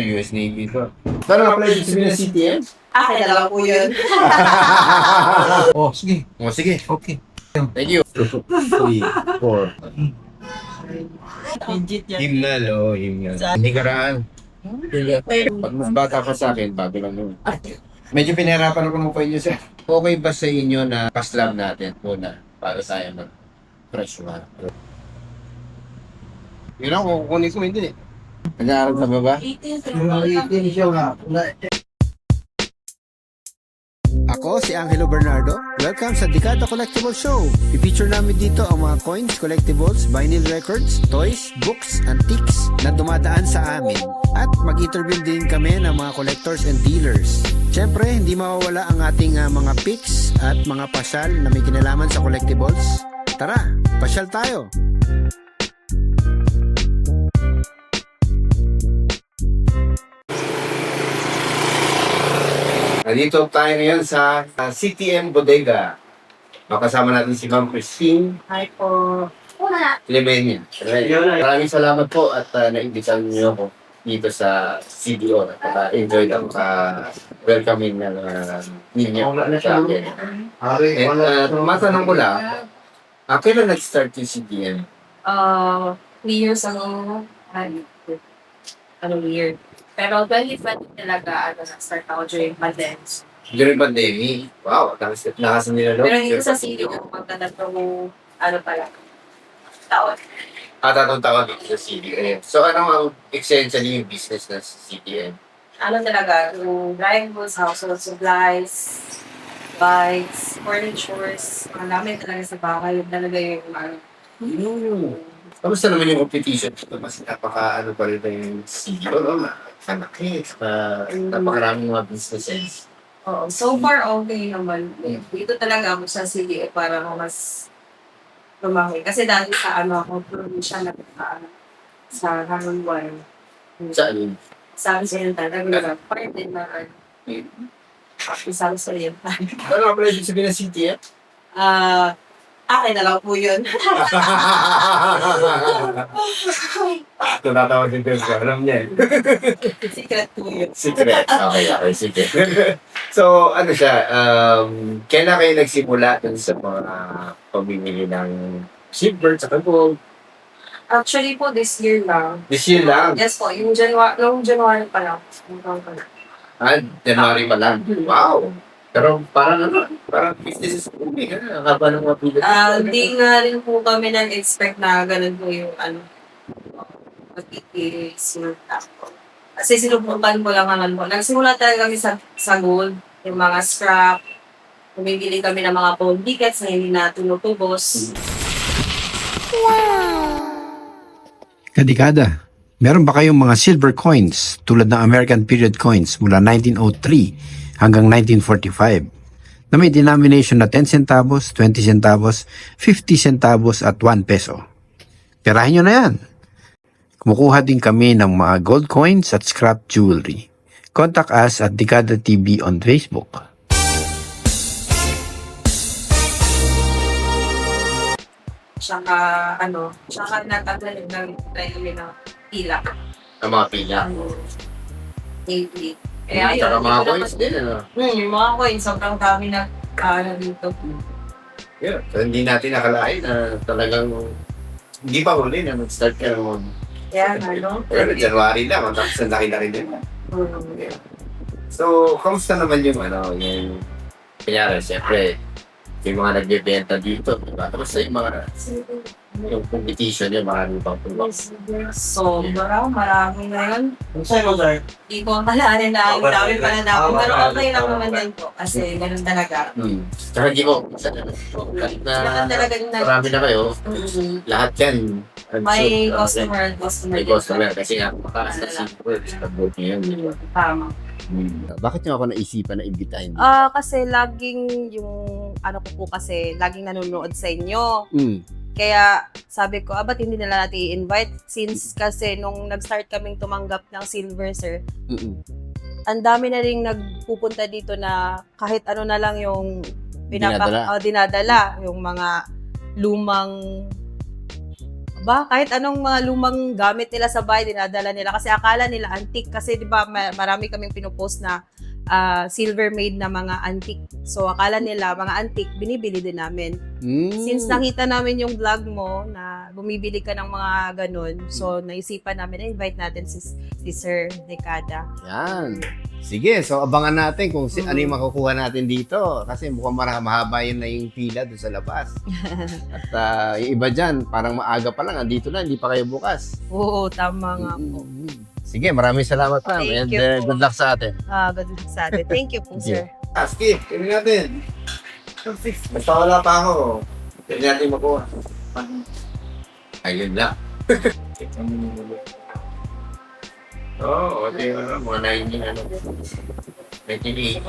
US Navy to. Saan na-apply dito sa CTM? Akin na lang po yun. Oh, sige. Oh, sige. Okay. Thank you. 3, 4. Legit yan. Himnal, oh, himnal. Hindi karaan. Pag mas bata pa sa akin, bago lang yun. Medyo pinahirapan ako ng inyo, sir. Okay ba sa inyo na paslab natin muna para tayo mag-fresh water? Yun ako, kukunin ko hindi. Nag-aaral ka ba ba? 18 siya nga. Ako si Angelo Bernardo. Welcome sa Dekada Collectible Show. I-feature namin dito ang mga coins, collectibles, vinyl records, toys, books, antiques na dumadaan sa amin. At mag-interview din kami ng mga collectors and dealers. Siyempre, hindi mawawala ang ating mga picks at mga pasyal na may kinalaman sa collectibles. Tara, pasyal tayo! Nandito tayo ngayon sa CTM Bodega. Makasama natin si Ma'am Christine Hi po. Clemenia. Maraming salamat po at naimbitahan niyo ako dito sa CDO. Enjoy ang welcoming na ninyo sa akin. And matanong ko lang, kailan nag-start yung CTM? 3 years ago. Ano weird. Pero 2020 talaga, nag-start ako during pandemic. During pandemic? Wow, lakas nila daw. Pero hindi ko sa CD ko magtatanong pala, taon. Tatong tawag dito sa CDM. So, ano ang essentially yung business ng CDM? Talaga, yung dry goods, household supplies, bikes, furnitures, mga namin talaga sa bahay, yun talaga Kamusta naman yung competition? Mas pa rin yung CDO. Malaki. Napakaraming mga businesses. Oo, so far okay naman. Dito talaga ako sa CDA para mas lumaki. Kasi dati sa ako, probinsya na sa Hangon. Saan? Sa Occidental, part din na sa Occidental. Ano nga pala yung sabihin ng CTM? Akin na lang po yun. Tunatawag din ko. Alam niya eh. Secret po yun. Secret. Okay, sige. So, ano siya, kailan kayo nagsimula dun sa mga pamimili ng silver sa gold? Actually po, this year lang. This year lang? Yes po, yung January pa lang. January pa lang. Wow! Pero parang business is booming, ha? Haba ng mga pila. Hindi nga rin po kami nag-expect na ganun po yung mag-i-smooth ako. Kasi sinubukan ko lang naman po. Nagsimula talaga kami sa gold, yung mga scrap. Bumibili kami ng mga phone tickets na hindi na tinutubos. Kadikada, meron ba kayong mga silver coins tulad ng American period coins mula 1903 hanggang 1945 na may denomination na 10 centavos, 20 centavos, 50 centavos at 1 peso? Perahin nyo na yan. Kumukuha din kami ng mga gold coins at scrap jewelry. Contact us at Dekada TV on Facebook. Tsaka nagtatalim ng pila. Ang mga pila. Lately. Kaya Tsaka yun. mga coins din, ano? Yung mga coins, sobrang dami na dito. Yeah. So, hindi natin nakalain na talagang hindi pa huli na mag-start ka naman. Kaya Pero January lang, tapos ang laki-laki din. Yeah. So, kamusta naman yung kanyari, siyempre, yung mga nagbebenta dito, diba? Tapos yung mga, yung competition yun, marami pang pulos. Marami na yun. Hindi ko malahanin na yung dami pa na namin. Pero okay lang naman din po. Kasi ganun talaga. Tsaka hindi mo, kahit na Ganun talaga yung marami na kayo, lahat yan. may customer. May customer, kasi nga, makakas na silver, pag-book niyo yun. Tama. Bakit niyo ako naisipan na imbitahin? Kasi laging laging nanonood sa inyo. Kaya sabi ko, ba't hindi nila natin i-invite? Since kasi nung nag-start kaming tumanggap ng silver, sir, ang dami na rin nagpupunta dito na kahit ano na lang yung dinadala, yung mga lumang Ba, kahit anong mga lumang gamit nila sa bahay, dinadala nila. Kasi akala nila antique. Kasi di ba marami kaming pinupost na silver made na mga antique. So akala nila mga antique, binibili din namin. Since nakita namin yung vlog mo na bumibili ka ng mga ganun, so naisipan namin na invite natin si Sir Decada. Yan. Sige, so abangan natin kung ano yung makukuha natin dito. Kasi mukhang mahaba yun na yung pila doon sa labas. At yung iba dyan, parang maaga pa lang, andito na, hindi pa kayo bukas. Oo, tama nga po. Sige, maraming salamat pa. Thank And you po. good luck sa atin. Good luck sa atin. Thank you po, sir. Aski, tingnan natin. Basta wala pa ako. Tingnan natin makuha. Ayun na. Oo, okay. Mga 19, 1980.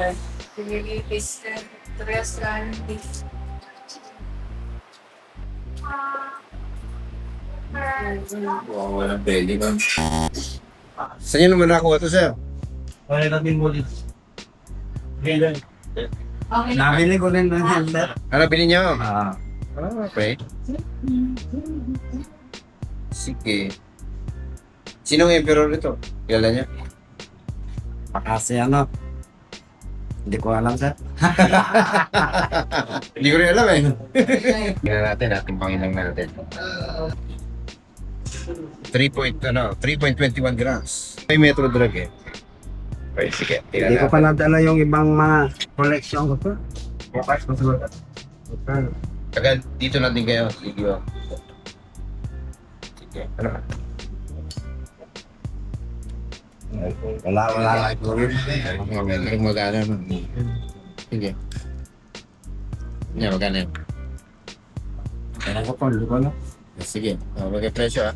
Pinilipis ka. Tres lang. Wow, walang pwede ba? Saan nyo naman nakuha to, sir? Kaya natin mo dito. Ganyan. Okay. Nabili ko rin ng handler. Ano bilhin nyo? Okay. Sige. Sinong emperor ito? Kilala niya? Kasi ano, hindi ko alam sir. Hindi ko rin alam eh. Tingnan natin, ating pangilang natin. 3.21 grams. May metro drug eh. Okay, sige. Hindi ko pa nadala yung ibang mga collection ko sir. Bukas ko sir. Tagal, dito na din kayo. Sige. Sige. Ano? Wala. Magkano naman. Sige. Magkano yun? Kaya ko po, hindi ko alam. Sige. Magka-presyo ah.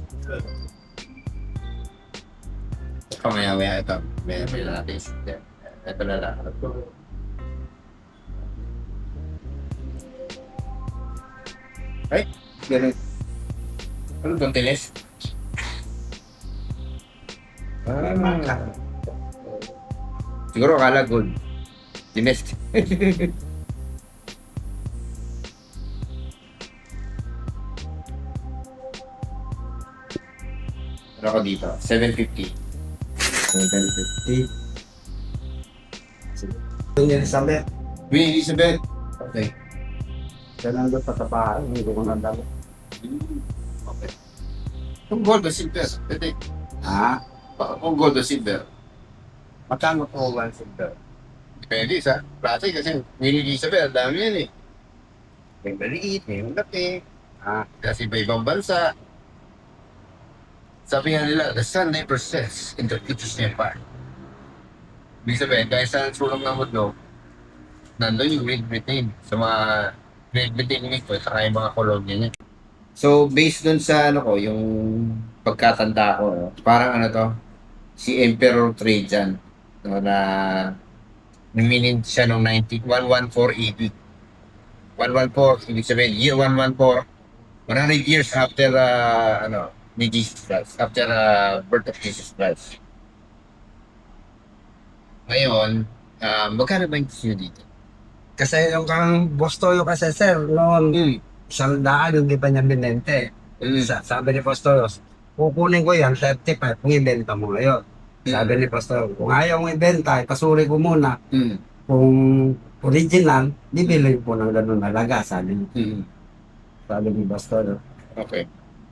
Kamaya-maya ito. May natin. Ito na lang. Ay, ganun. Ano itong tilis? Siguro akala gold. Tinis. Ano ako dito? 750. 750. Yung Elizabeth, Queen Elizabeth. Okay. siya lang doon patapahan, hindi ko nadala. Okay. Kung gold o silver, pwede. Kung gold o silver, Magkano po one silver? depende sa klase kasi Queen Elizabeth, ang dami yan eh. May maliit, may malaki. Kasi iba ibang bansa. Sabi nga nila, the sun never sets in the British Empire. Ibig sabihin, kahit saan sulong ng mundo, nandun yung Great Britain sa mga Great Britain mismo at saka yung mga kolonya niya. So, based dun sa ano ko, yung pagkatanda ko, no, parang ano to, si Emperor Trajan, no, na naminint siya noong 114 AD. 114, ibig sabihin, year 114, 100 years after, ni Jesus Christ, after birth of Jesus Christ. Ngayon, magkano ba yung nyo dito? Kasi yung kang Bostoyo kasi sir, noon, sandaan yung di pa niya binente. Sabi ni Postolos, kukunin ko yan, 35, kung ibenta mo ngayon. Sabi ni Postolos, kung ayaw mong ibenta, pasuri ko muna. Kung original, bibili po ng ganun halaga, sabi ni Postolos. Okay.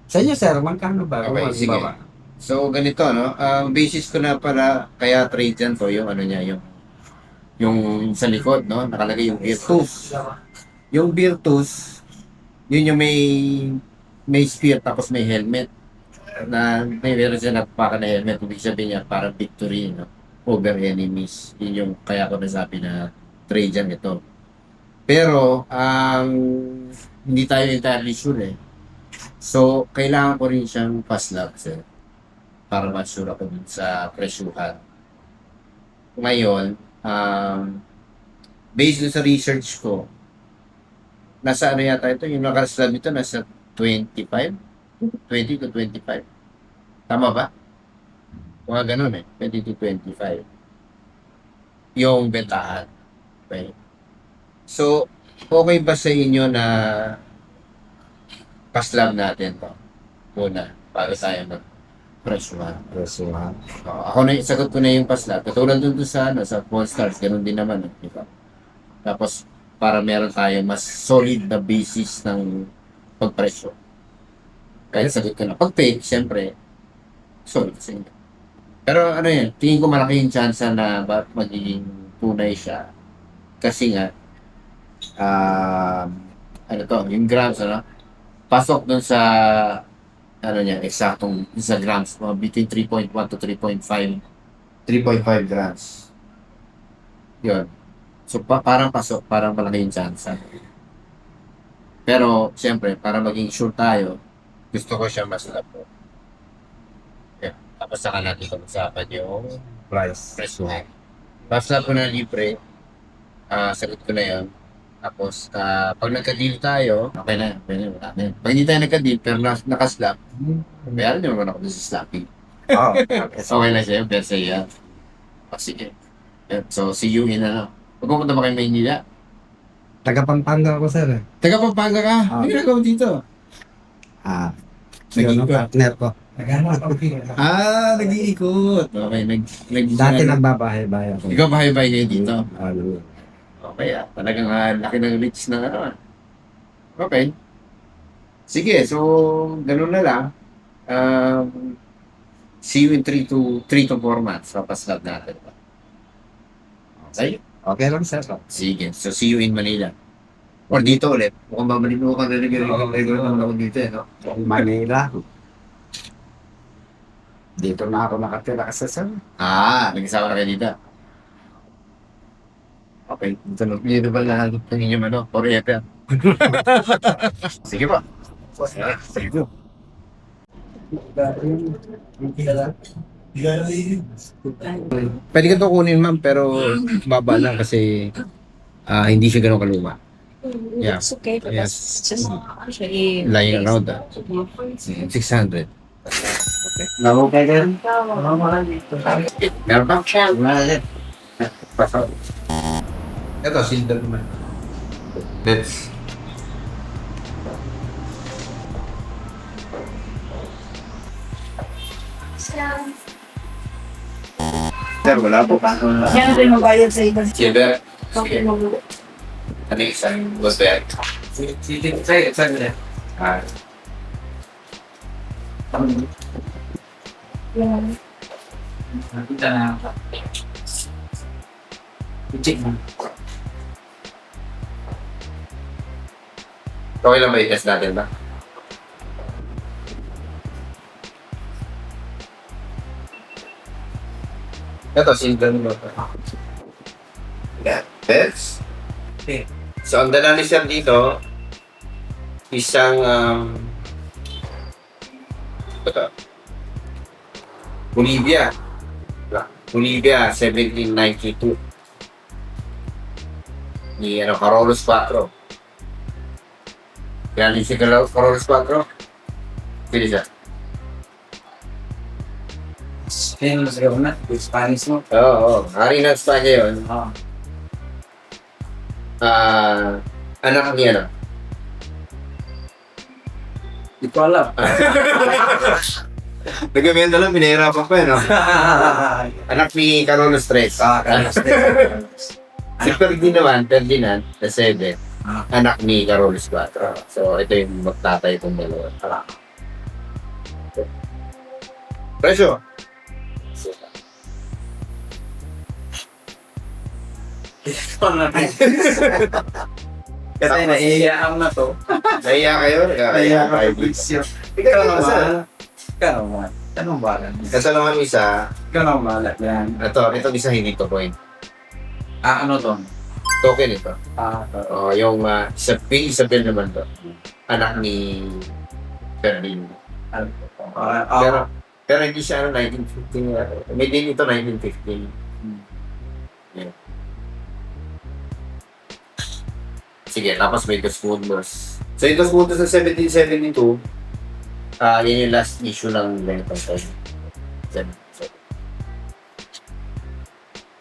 Sa inyo sir, magkano ba? Okay, Kung sige. halimbawa, So, ganito, no? Basis ko na pala, kaya Trajan to, yung ano niya, yung sa likod, no? Nakalagay yung Virtus. Yung Virtus, yun yung may spear tapos may helmet. Na meron siya nagpaka na helmet. Ibig sabihin niya, parang victory, no? Over enemies. Yun yung kaya ko nasabi na Trajan ito. Pero, hindi tayo entirely sure eh. So, kailangan ko rin siyang paslab, sir. Para ma-sure ako dun sa presyuhan. Ngayon, based dun sa research ko, nasa ano yata ito, yung nakaslab ito, nasa 25? 20 to 25. Tama ba? Mga ganun eh, 20 to 25. Yung bentahan. Okay. So, okay ba sa inyo na paslab natin to? muna para tayo mag-presyuhan. Presyuhan. Ako na, sagot ko na yung paslab. Katulad dun sa, sa Pawn Stars, ganun din naman. Di ba? Tapos, para meron tayo mas solid na basis ng pagpresyo. Kahit sagot ko na pag-pay, siyempre, solid sa inyo. Pero ano yan, tingin ko malaki yung chance na magiging tunay siya. Kasi nga, ano to, yung grams, ano? Pasok dun sa, ano niya, eksaktong sa grams, mga between 3.1 to 3.5 grams. Yun. So, parang pasok, parang malaki yung chance. Pero, siyempre, para maging sure tayo, gusto ko siya mas labo. Yeah. Tapos saka natin pag-usapan yung Price. presyo. Tapos na po na libre, sagot ko na yun. Tapos, pag nagka-deal tayo, okay na, wala na yun. Pag hindi tayo nagka-deal, pero nakaslap, bayaran nyo naman ako dun sa slapping. Oh, Okay na siya, pero siya. Sige. Yeah. So, see you in ano. Pag pupunta ba kayo Maynila? Taga Pampanga ako, sir. Taga Pampanga ka? Ano ginagawa mo dito? Yun ang partner ko. Nag-iikot. Okay, Dati nagbabahay-bahay ako. Ikaw bahay-bahay kayo dito? Ano, Okay, talagang laki ng reach ng ano. Okay. Sige, so, ganun na lang. See you in 3 to 4 months. Papaslab natin. Okay? okay lang, sir. Sige, so see you in Manila. Or dito ulit. Mukhang babalik mo ka na regular naman ako dito eh, no? Manila. Dito na ako nakatira kasi, sir. Nag-isawa na kayo dito. Okay, dito ba lahat ng inyong ano? Forever. Sige pa. Sige. Pwede ka to kunin ma'am, pero baba lang kasi hindi siya ganun kaluma. Yeah. It's okay, but Yes. that's just actually Lying around 600. Okay, sir. Meron pa? Pasok. Ito, silver naman. Let's... Sir, wala po. Yan rin mabayad sa iba. Silver. Sige. Ano yung isa? Was that? Ah. Okay lang ba i-test natin ba? Ito, silver mo ba? Yeah. Test. Okay. So, ang dala ni Sir dito, isang, ito, Bolivia. Bolivia, 1792. Ni, Carolus 4. Kaya si Carolus 4. Pili siya. Spanish mo. Oo. Hari ng Espanya yun. Anak niya na. Hindi ko alam. Nagamihan lang, pinahirapan pa yun, no? Anak ni Carolus 3. Si Ferdinand na 7. Anak ni Carolus 4. So, ito yung magtatay itong dalawa. Presyo. Kasi naiiyaan na to. Naiya kayo? Naiiya kayo. Ikaw naman. Ikaw naman. Anong balan? Kasi naman isa, Ikaw naman balan yan. itong isa hindi to coin. Ano to? Token ito. Yung Isabel naman to. Anak ni Ferdinand. Pero hindi siya 1915. May din ito 1915. Yeah. Sige, tapos may Dos Mundos. So yung Dos Mundos ng 1772, yun yung last issue ng Benetton Toy.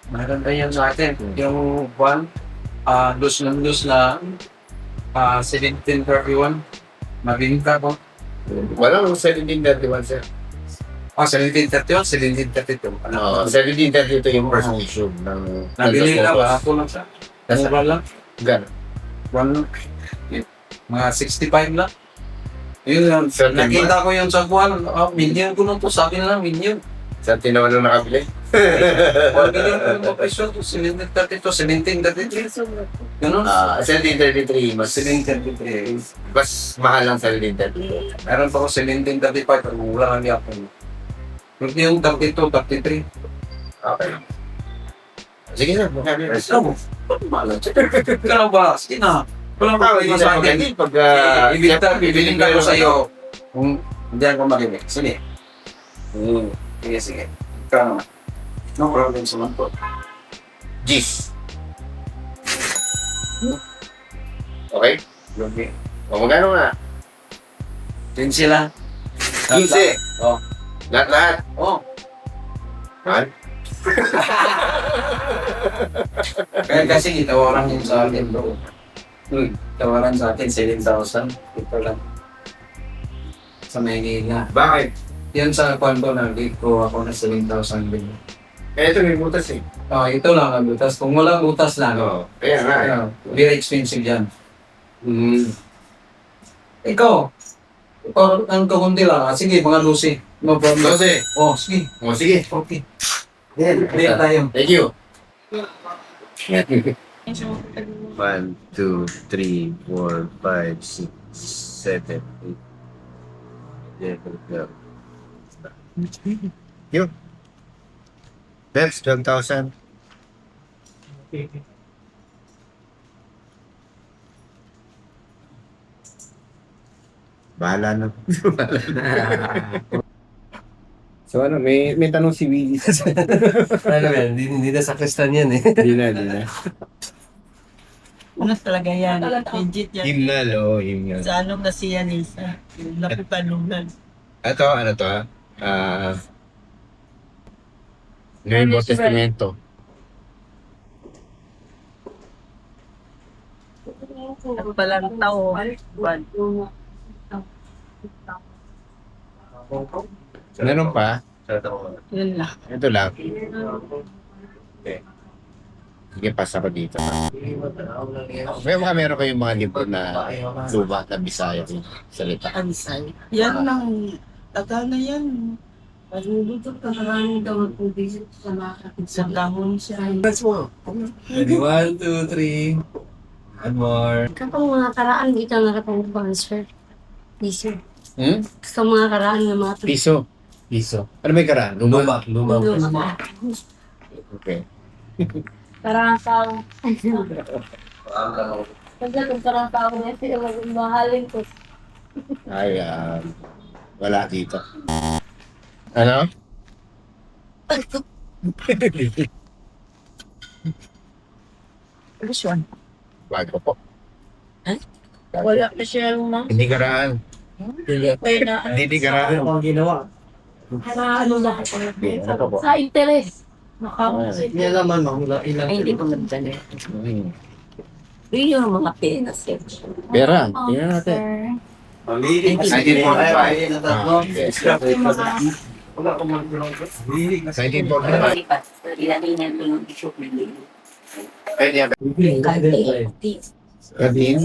Maganda yan sa atin. Yung one, dos lang, 1731. Mabinta ko. Walang 1731, sir. 1731, 1732. No, 1732 yung first issue ng Nabili na Photos. ba? Ako lang siya. Mura lang. Gano'n? One, mga 65 lang. Yun lang. Certain Nakita ko yung sa buwan. Million ko na to. Sabi nila, million. Sa tinawan na nakabili? 1 million ko na presyo to. 1732, 1733. Ganun. 1733, mas 1733. mahal lang sa 1733. Meron pa ko 1735. Pero mura lang niya ako. Hindi yung 32, 33. Okay. Sige na, magkano yun? Kaya ba? Sige na. Walang problema sa akin. Pag, Bibiling ko sa'yo. Kung hindi ako makinig. Sige. Sige, sige. Ikaw naman. No problem sa man po. Gis. Okay? Okay. O magkano nga? 15 lang. 15. Oh. Lahat-lahat. Oh. Mahal? Kaya kasi itawaran yun sa akin, bro. Tawaran sa akin, 7,000. Ito lang. Sa Maynila. Bakit? Yan sa kwanto na ko ako na 7,000 din. Eh, ito may butas eh. Oh, ito lang ang butas. Kung walang butas lang, Oo. Kaya nga eh. very expensive yan. Ikaw, ang kakunti lang. Sige, mga lusi. No problem. 12. Oh, sige. O sige. Okay. Hindi tayo. Thank you. 1, 2, 3, 4, 5, 6, 7, 8. Yun. That's 12,000. Bahala na. So ano, may tanong si Willie. Ano yan, hindi na sakristan yan eh. Hindi na. Ano talaga yan? Legit yan. Himnal, oo, himnal. Sa ano kasi yan eh, sa napipanunan. Ito, ano to? Nuevo Testamento. At palang tao, buwan. Meron pa? Yun lang. Ito lang. Okay. Sige, pasa ko dito. Meron kayong mga libro na luma na Bisaya yung salita. Ansay. Yan lang. Tagal na yan. Pagluto ka maraming daw magpubisit sa mga sa dahon siya. Ready, 1, 2, 3. One more. Kapag mga karaan dito nakatanggapan, sir. Piso. Hmm? Gusto mga karaan ng mga Piso. Piso. Ano may karaan? Luma. Luma. Okay. karaan tao. Kasi kung karaan tao niya, sila mahalin ko. Ay, wala dito. Ano? This one. Bago po. Wala pa siya mga. Hindi karaan. Kaya na. Hindi karaan. Ano ang ginawa? Para ano lahat. Ano po? Sa interes. Yan naman, ilang. Ay, hindi ko nagdala. Hmm. Yun yung mga pena, sir. Pera. Tingnan natin. Mamili. Sige. Wala ko man. 1945. Ilagay niya ito ng issue. Pwede yan. Kadin?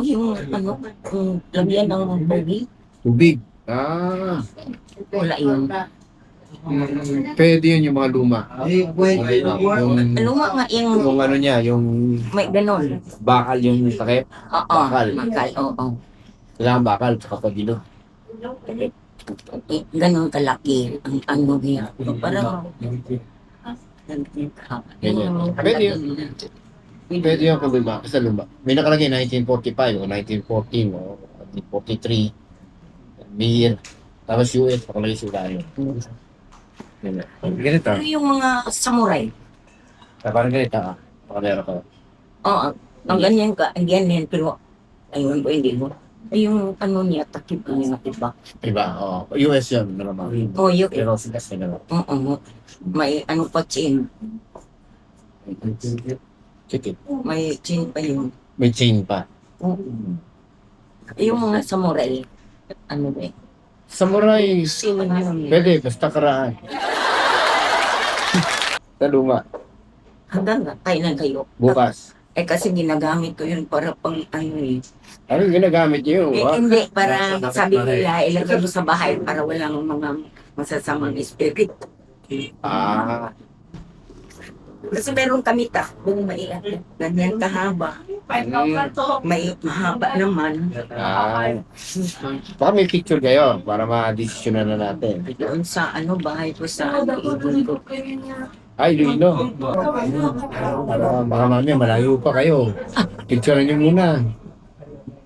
Yung ano, yung lagyan ng tubig. Tubig. Wala yun. Pwede yun yung mga luma. Ano nga yung Yung ano niya, yung may ganon? bakal yung takip. Oo, Bakal. makal, oo. Kailangan bakal, tsaka pabilo. Ganon kalaki ang ano niya. Parang Ganyan. Pwede yun. Pwede yung kaluma, sa luma. May nakalagay 1945 o 1914 o 1943. Year. Tapos US, nakalagay sila yun. Ganyan. Ganito. Ano yung mga samurai? Parang ganito Pakalera ka. Oo, ang ganyan, pero ayun po, hindi mo. Ay, yung ano niya, takip niya, diba? Iba, US yun, naman. Oo, yun. Pero sila sila. Oo, may ano pa chain. Chicken. May chain pa yun. May chain pa. Oo. Yung mga samurai, ano ba eh, Samurai. Sino yun? Pwede, basta karaan. Sa luma. Hanggang kailan kayo? Bukas. Eh kasi ginagamit ko yun para pang ano eh. Anong ginagamit niyo? Eh, hindi, para sabi nila, ilagay mo sa bahay para walang mga masasamang spirit. Ah. Kasi meron kami takbong mailat. Ganyan kahaba. May mahaba naman. Ah. Baka may picture kayo para ma-desisyonan na natin. Doon sa ano, bahay ko sa ibon ko. Ay, Luino. Baka mamaya malayo pa kayo. Picture niyo muna.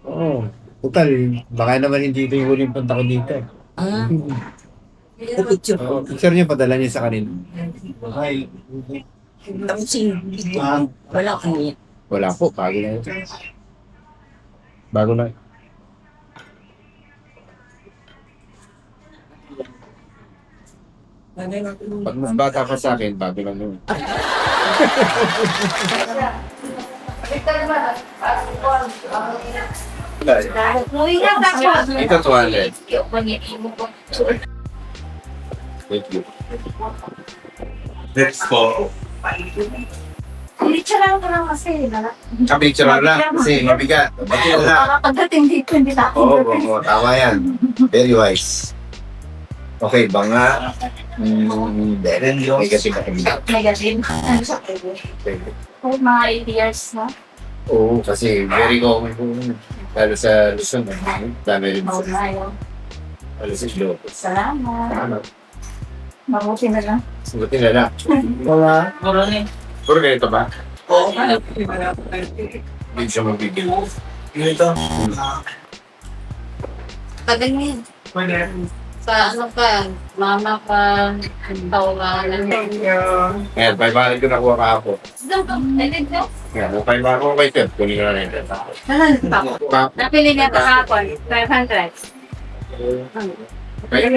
Oo. Total, baka naman hindi ito yung huling punta ko dito. Ah, picture ko. Picture niyo, padala niyo sa kanila. Tapos ito, wala ko niya. Wala po, bago na ito. Bago na. Pag mas bata pa sa akin, bago lang yun. Ito 200. Thank you. Next po. Picture lang ko lang kasi. Picture lang kasi mabigat. Ba't yun na? Pagdating dito, hindi na Oo, oo, tama yan. Very wise. Okay, banga. Negative na kami. Negative. Ano sa kung mga 8 years na. Oo, kasi very common po. Lalo sa Luzon. Dami rin sa lalo sa Ilocos. Salamat. Mabuti na lang. Sagutin na lang. Puro ganito ba? Oo. Hindi siya mabigil. Pagdating sa ano ka, mama ka, tawagan. Ngayon, 500 ko nakuha ka ako. Nalid ko. Ngayon, 500 ko kay Ted. Kunin ko na rin. Napili niya kahapon, 500. Okay?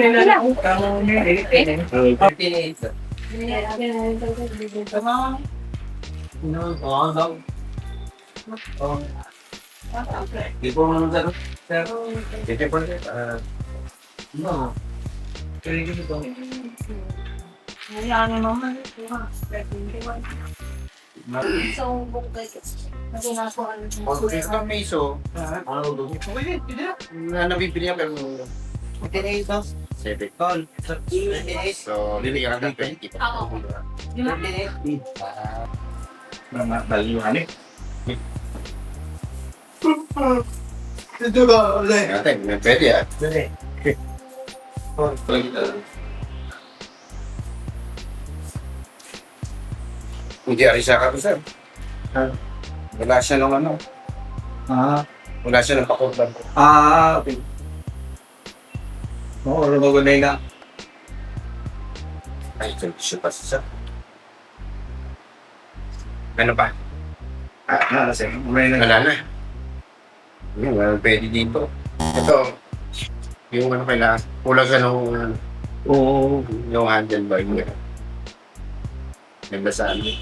Di po naman sa Sige po. no. So, kasi na po ano. Okay, sa meso. Nabibili niya pero 7. So, liligan ka ng 20. Ako. Natin, pwede ah. Hindi arisa ka sir. Wala siya ng ano. Wala siya ng pakurban ko. Okay. Oo, lumagunay na. Ay, siya pa siya. Ano pa? Wala na. Yung pwede dito. Ito, yung ano kailangan, kulang ka nung yung handlebar mo. Nagdasaan mo.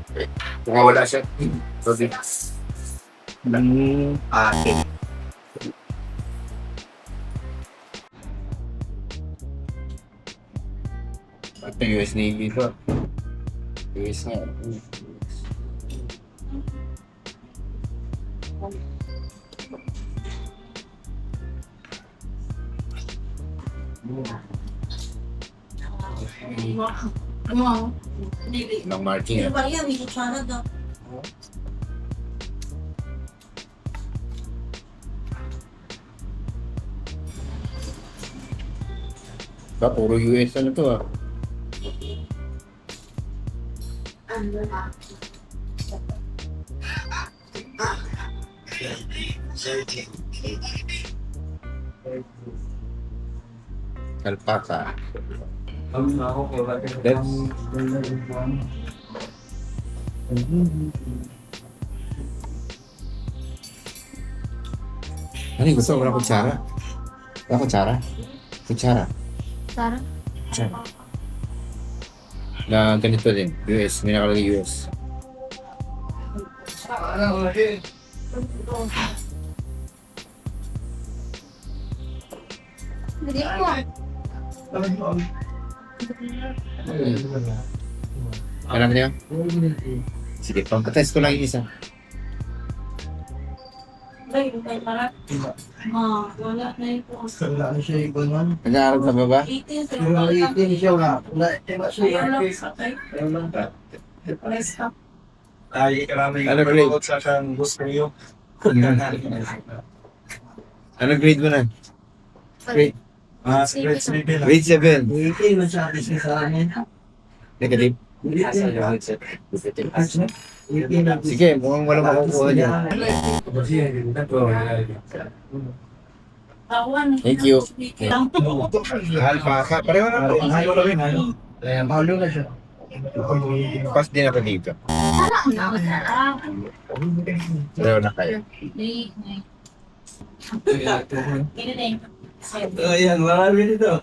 Okay. Kung wala siya, so di. Akin. Ito US Navy ko. US nga. Ng marking. Ba, puro US ano to ah. Alpaca. Ano yung gusto mo na kutsara? Wala kutsara? Kutsara. Sarah? Kutsara. Na ganito din. US. May nakalagay US. Hindi po. Alam niyo? Sige, pagka-test ko lang yung isa. Ay, para. Wala na yung po. Wala na siya iba nun. Nag-aaral sa baba? 18, Yung 18 siya wala. Wala siya. Ayun lang, sakay. Rest up. Ay, karami Ano grade? sa kang gusto niyo. Ano grade mo na? Grade, Grade 3 grade 7. 18 masyado siya sa amin. Negative. Sige, mukhang walang makukuha niya. Awan. Thank you. Alpha. Pareho na po. Mahalo na siya. Pas din ako dito. Pareho na kayo. Ayan, marami dito.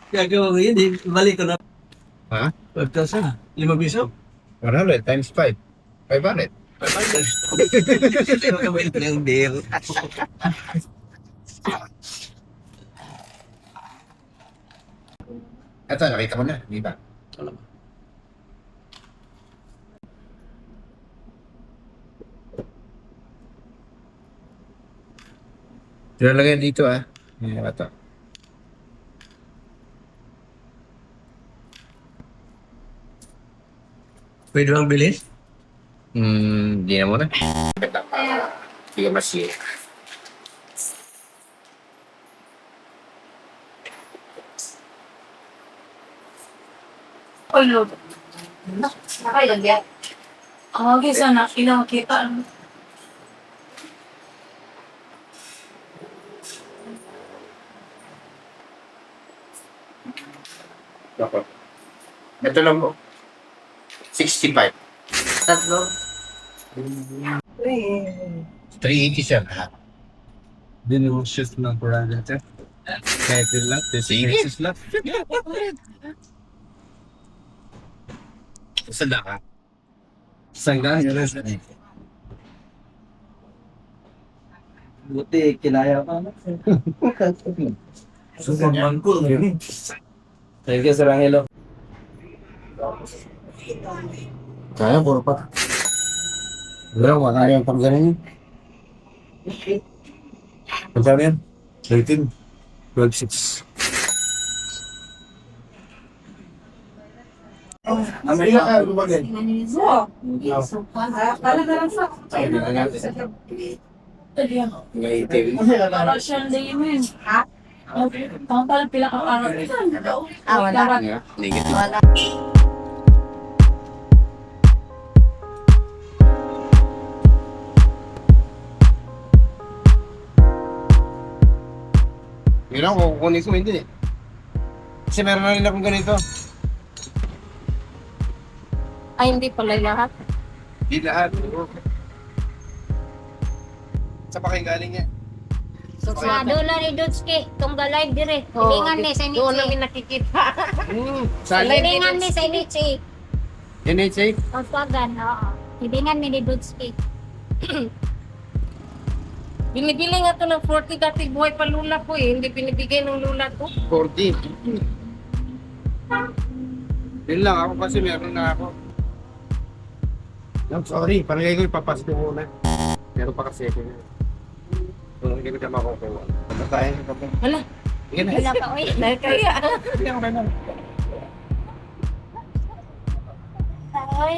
Gagawa ko yun, balik ko na. Ha? 5,000. 5 piso? 100 times 5. 500. 500. Gawin ko yung deal. Ito, nakita mo na, di ba? Tira lang yan dito ah. Yan ito. Pwede bang bilis? Di na muna. Hindi ka masira. Ay, Lord. Nakailanggit. Okay, sana. Ilang kita. Ako. Ito lang mo. 65. Tatlo. 380 siya lahat. Din yung shift ng parameter. Kahit din lang, Sige. lang. Saan ka? Sangga, yun lang. Buti, kinaya pa. Susunod ko. Thank you, Sir Angelo. Kaya, puro pa. Wala, wala yung panggalan yun. Magkano yan? 13. 12.6. Amerika ka, lumagay. Kala na lang sa. Sabi na natin. Ngayon. Para siya hindi yun. Ha? Tama pala pila ka araw. Wala. Negative. Yun lang, kukunin ko hindi. Kasi meron na rin akong ganito. Ay, hindi pala lahat. Di lahat. Sa pakinggaling niya. Sa dola ni Dutski, tungga live dire. Hilingan ni sa Inichi. Doon namin nakikita. Sa Hilingan ni sa Inichi. NHA? Pagpagan, oo. Hilingan ni Dutski. Binibili nga to ng 40 dati buhay pa lula ko eh. Hindi binibigay ng lula to. 40. Yun lang ako kasi meron na ako. I'm sorry, palagay ko ipapasko muna. Meron pa kasi ako. So, hindi ko siya makukuha. Ano tayo? Hala. Sige na. Wala ka, oy. Dahil kaya. Hindi ako kayo. Ay.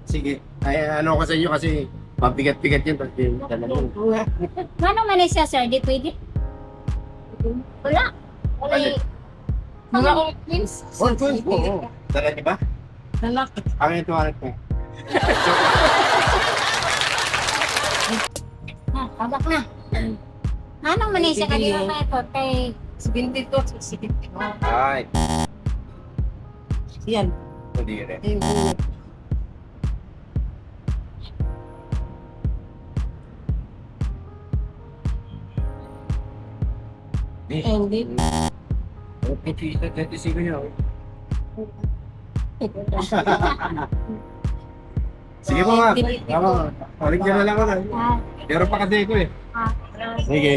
Sige. Ay, ano ko sa inyo kasi mabigat-bigat yun. Tapos yung dala mo. Ano man siya, sir? Di pwede? Wala. Wala eh. Mga twins. Oo. Dala niyo ba? Lalak. Akin ito, akin ko. Tabak na. Anong mali siya kanina na ito? Kay 72. 72. Ay. Yan. Hindi rin. Hindi. Sige po, ma'am. Tama. Balik ka na lang ako. Ah, Pero pa kasi ko eh. ah. Sige.